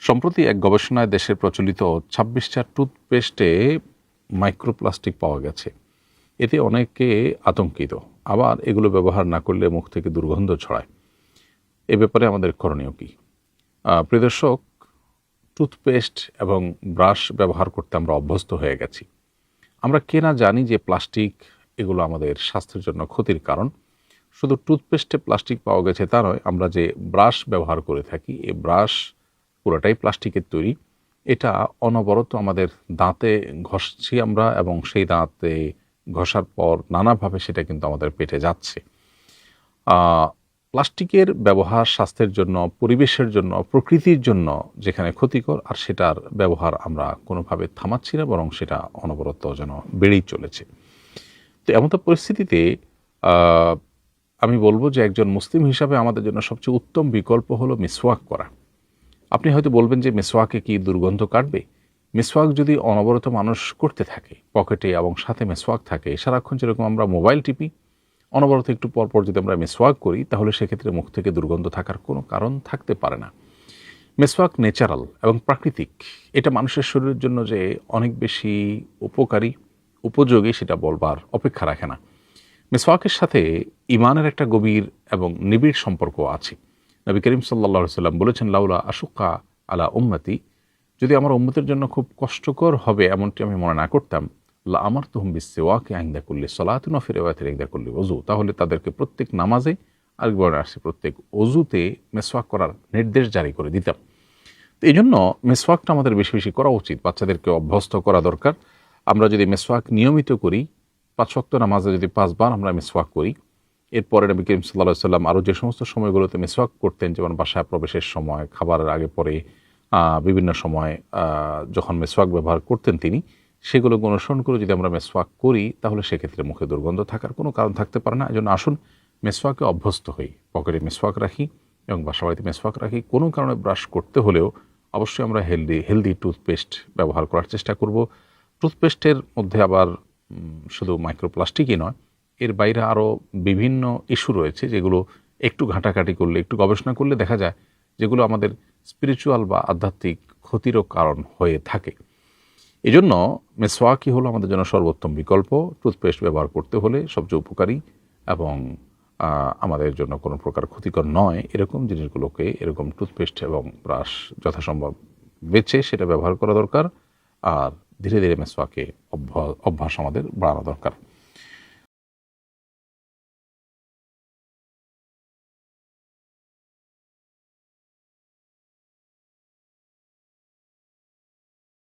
সম্প্রতি এক গবেষণায় দেশের প্রচলিত ২৬টা টুথপেস্টে মাইক্রোপ্লাস্টিক পাওয়া গেছে। এতে অনেকে আতঙ্কিত, আবার এগুলো ব্যবহার না করলে মুখ থেকে দুর্গন্ধ ছড়ায়। এ ব্যাপারে আমাদের করণীয় কী? প্রিয় দর্শক, টুথপেস্ট এবং ব্রাশ ব্যবহার করতে আমরা অভ্যস্ত হয়ে গেছি। আমরা কে না জানি যে প্লাস্টিক এগুলো আমাদের স্বাস্থ্যের জন্য ক্ষতির কারণ। শুধু টুথপেস্টে প্লাস্টিক পাওয়া গেছে তা নয়, আমরা যে ব্রাশ ব্যবহার করে থাকি এই ব্রাশ পুরোটাই প্লাস্টিকের তৈরি। এটা অনবরত আমাদের দাঁতে ঘষছি আমরা, এবং সেই দাঁতে ঘষার পর নানাভাবে সেটা কিন্তু আমাদের পেটে যাচ্ছে। প্লাস্টিকের ব্যবহার স্বাস্থ্যের জন্য, পরিবেশের জন্য, প্রকৃতির জন্য যেখানে ক্ষতিকর, আর সেটার ব্যবহার আমরা কোনোভাবে থামাচ্ছি না, বরং সেটা অনবরত যেন বেড়েই চলেছে। তো এমতো পরিস্থিতিতে আমি বলবো যে একজন মুসলিম হিসাবে আমাদের জন্য সবচেয়ে উত্তম বিকল্প হলো মিসওয়াক করা। আপনি হয়তো বলবেন যে মিসওয়াকে কি দুর্গন্ধ কাটবে? মিসওয়াক যদি অনবরত মানুষ করতে থাকে, পকেটে এবং সাথে মিসওয়াক থাকে, সারাক্ষণ যেরকম আমরা মোবাইল টিপি, অনবরত একটু পরপর যদি আমরা মিসওয়াক করি, তাহলে সেক্ষেত্রে মুখ থেকে দুর্গন্ধ থাকার কোনো কারণ থাকতে পারে না। মিসওয়াক ন্যাচারাল এবং প্রাকৃতিক। এটা মানুষের শরীরের জন্য যে অনেক বেশি উপকারী, উপযোগী, সেটা বলবার অপেক্ষা রাখে না। মিসওয়াকের সাথে ইমানের একটা গভীর এবং নিবিড় সম্পর্ক আছে। নবী করিম সাল্লাল্লাহু আলাইহি ওয়াসাল্লাম বলেছেন, লাউলা আশুক্কা আলা উম্মতি, যদি আমার উম্মতের জন্য খুব কষ্টকর হবে এমনটি আমি মনে না করতাম, লা আমারতুহুম বিসওয়াকি ইনদা কুল্লি সালাতিন ওয়া ফি রিওয়ায়াতিন ইনদা কুল্লি ওযু, তাহলে তাদেরকে প্রত্যেক নামাজে, আরেকবার আসছে প্রত্যেক ওযুতে মেসওয়াক করার নির্দেশ জারি করে দিতাম। তো এই জন্য মেসওয়াকটা আমাদের বেশি বেশি করা উচিত, বাচ্চাদেরকে অভ্যস্ত করা দরকার। আমরা যদি মেসওয়াক নিয়মিত করি, ৫ ওয়াক্ত নামাজে যদি ৫ বার আমরা মেসওয়াক করি, এরপরে নবী করিম সাল্লাল্লাহু আলাইহি ওয়াসাল্লাম আরও যে সমস্ত সময়গুলোতে মেসওয়াক করতেন, যেমন বাসায় প্রবেশের সময়, খাবারের আগে পরে, বিভিন্ন সময় যখন মেসওয়াক ব্যবহার করতেন তিনি, সেগুলো অনুসরণ করে যদি আমরা মেসওয়াক করি, তাহলে সেক্ষেত্রে মুখে দুর্গন্ধ থাকার কোনো কারণ থাকতে পারে না। এজন্য আসুন মেসওয়াকে অভ্যস্ত হই, পকেটে মেসওয়াক রাখি এবং বাসাবাড়িতে মেসওয়াক রাখি। কোনো কারণে ব্রাশ করতে হলেও অবশ্যই আমরা হেলদি টুথপেস্ট ব্যবহার করার চেষ্টা করব। টুথপেস্টের মধ্যে আবার শুধু মাইক্রোপ্লাস্টিকই নয়, এর বাইরে আরও বিভিন্ন ইস্যু রয়েছে, যেগুলো একটু ঘাঁটাঘাঁটি করলে, একটু গবেষণা করলে দেখা যায় যেগুলো আমাদের স্পিরিচুয়াল বা আধ্যাত্মিক ক্ষতিরও কারণ হয়ে থাকে। এজন্য মেসওয়াকই হলো আমাদের জন্য সর্বোত্তম বিকল্প। টুথপেস্ট ব্যবহার করতে হলে সবচেয়ে উপকারী এবং আমাদের জন্য কোনো প্রকার ক্ষতিকর নয় এরকম জিনিসগুলোকে, এরকম টুথপেস্ট এবং ব্রাশ যথাসম্ভব বেছে সেটা ব্যবহার করা দরকার। আর ধীরে ধীরে মেসওয়াকে অভ্যাস আমাদের বাড়ানো দরকার।